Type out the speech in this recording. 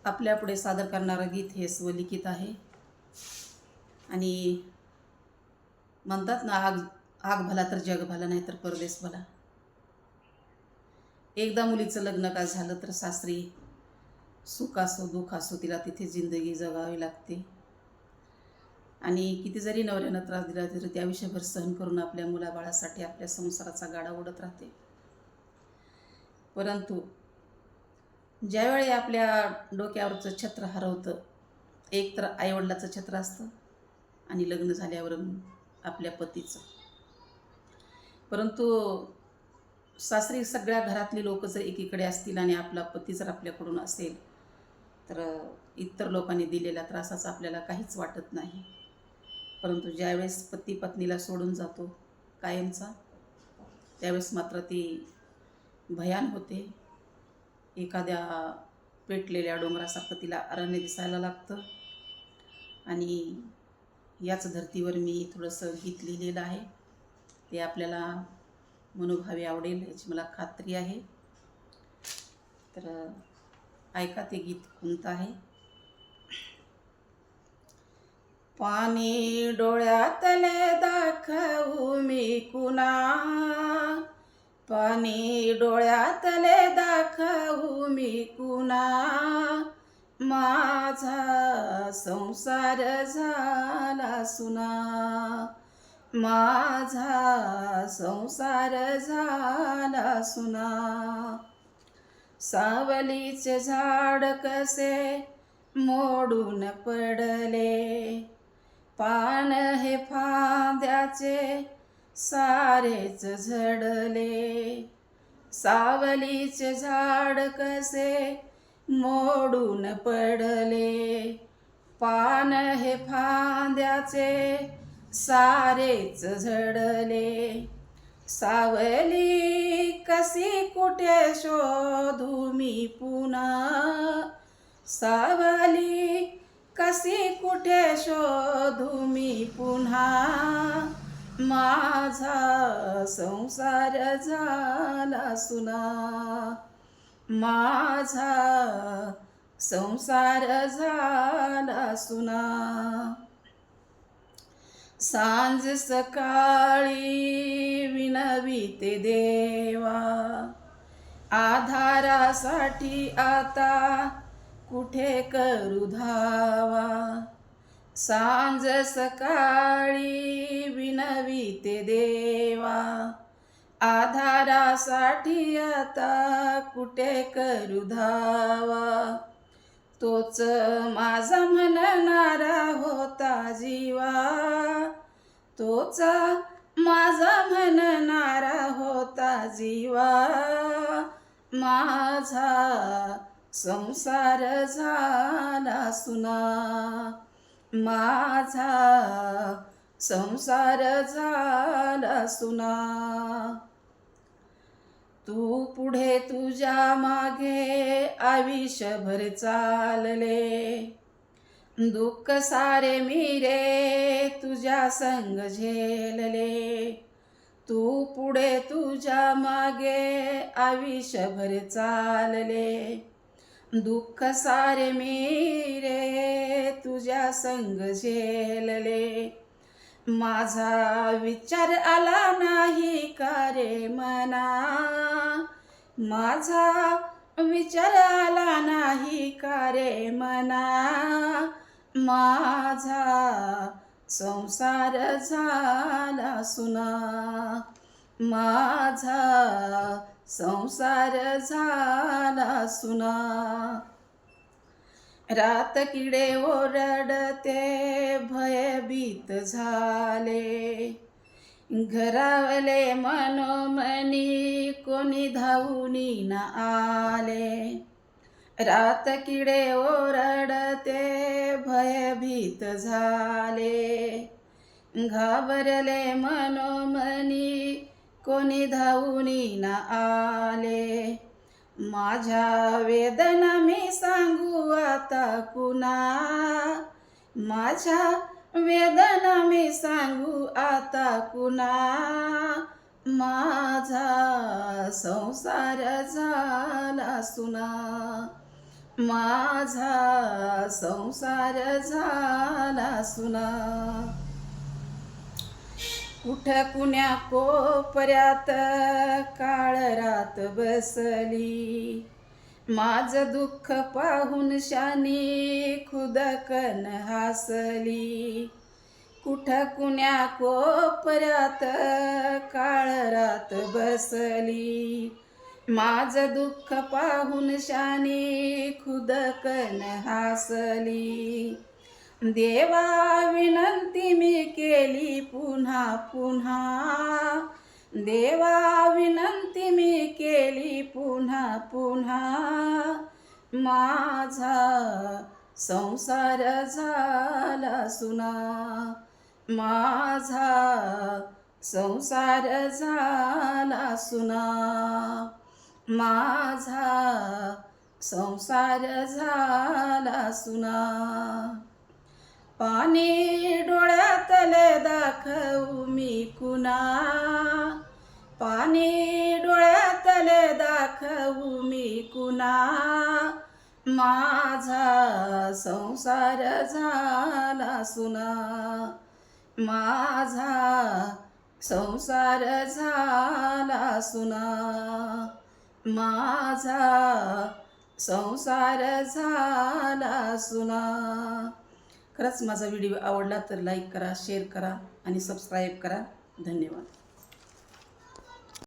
आपल्यापुढे सादर करणारं गीत हे स्वलिखित आहे आणि म्हणतात ना, आग आग भला तर जग भला, नाही तर परदेश भला. एकदा मुलीचं लग्न का झालं तर सासरी सुख असो दुःख असो तिला तिथे जिंदगी जगावी लागते. आणि किती जरी नवऱ्यानं त्रास दिला तरी त्या आयुष्यभर सहन करून आपल्या मुलाबाळासाठी आपल्या संसाराचा गाडा ओढत राहते. परंतु ज्यावेळी आपल्या डोक्यावरचं छत्र हरवतं, एक तर आईवडिलाचं छत्र असतं आणि लग्न झाल्यावर आपल्या पतीचं. परंतु सासरी सगळ्या घरातली लोक जर एकीकडे असतील आणि आपला पती जर आपल्याकडून असेल तर इतर लोकांनी दिलेल्या त्रासाचं आपल्याला काहीच वाटत नाही. परंतु ज्यावेळेस पती पत्नीला सोडून जातो कायमचा, त्यावेळेस मात्र ती भयान होते. एखाद्या पेटलेल्या डोंगरासारखं तिला अरण्य दिसायला लागतं. आणि याच धर्तीवर मी थोडंसं गीत लिहिलेलं आहे, ते आपल्याला मनोभावे आवडेल याची मला खात्री आहे. तर ऐका ते गीत कोणतं आहे. पाणी डोळ्यातले दाखवू मी कुणा, पाणी डोळ्यातले दाखवू मी कुणा, माझा संसार झाला सुना, माझा संसार झाला सुना. सावलीचे झाड कसे मोडून पडले, पान हे फांद्याचे सारेच झडले. सावलीचे झाड कसे मोडून पडले, पान हे फांद्याचे सारेच झडले. सावली कशी कुठे शोधू मी पुन्हा, सावली कशी कुठे शोधू मी पुन्हा, माझा संसार झाला सुना, माझा संसार झाला सुना. सांज सकाळी विनविते देवा, आधारासाठी आता कुठे करू धावा. सांज सकाळी विनविते देवा, आधारासाठी आता कुठे करू धावा. तोच माझा म्हणणारा होता जीवा, तोच माझा म्हणणारा होता जीवा, माझा संसार झाला सुना, माझा संसार झाला सुना. तू पुढे तुझ्या मागे आयुष्यभर चालले, दुःख सारे मी रे तुझ्या संग झेलले. तू पुढे तुझ्या मागे आयुष्यभर चालले, दुःख सारे मी रे तुझ्या संग झेलले. माझा विचार आला नाही का रे मना, माझा विचार आला नाही का रे मना, माझा संसार झाला सुना, माझा संसार झाला सुना. रात किडे ओरडते भयभीत झाले, घरावले मनोमनी कोणी धावूनी न आले. रात किडे ओरडते भयभीत झाले, घाबरले मनोमनी कोणी धावूनी न आले. माझ्या वेदना मी सांगू आता कुणा, माझ्या वेदना मी सांगू आता कुणा, माझा संसार झाला सुना, माझा संसार झाला सुना. कुठं कुण्या कोपऱ्यात काळ रात बसली, माझं दुःख पाहून शानी खुदकन हसली. कुठं कुण्या कोपऱ्यात काळ रात बसली, माझं दुःख पाहून शानी खुदकन हसली. देवा विनंती मी केली पुन्हा पुन्हा, देवा विनंती मी केली पुन्हा पुन्हा. माझा संसार झाला सुना, माझा संसार झाला सुना, माझा संसार झाला सुना. पाणी डोळ्यातले दाखवू मी कुणा, पाणी डोळ्यातले दाखवू मी कुणा. माझा संसार झाला सुना, माझा संसार झाला सुना, माझा संसार झाला सुना. खरंच माझा व्हिडिओ आवडला तर लाईक करा, शेअर करा आणि सबस्क्राईब करा. धन्यवाद.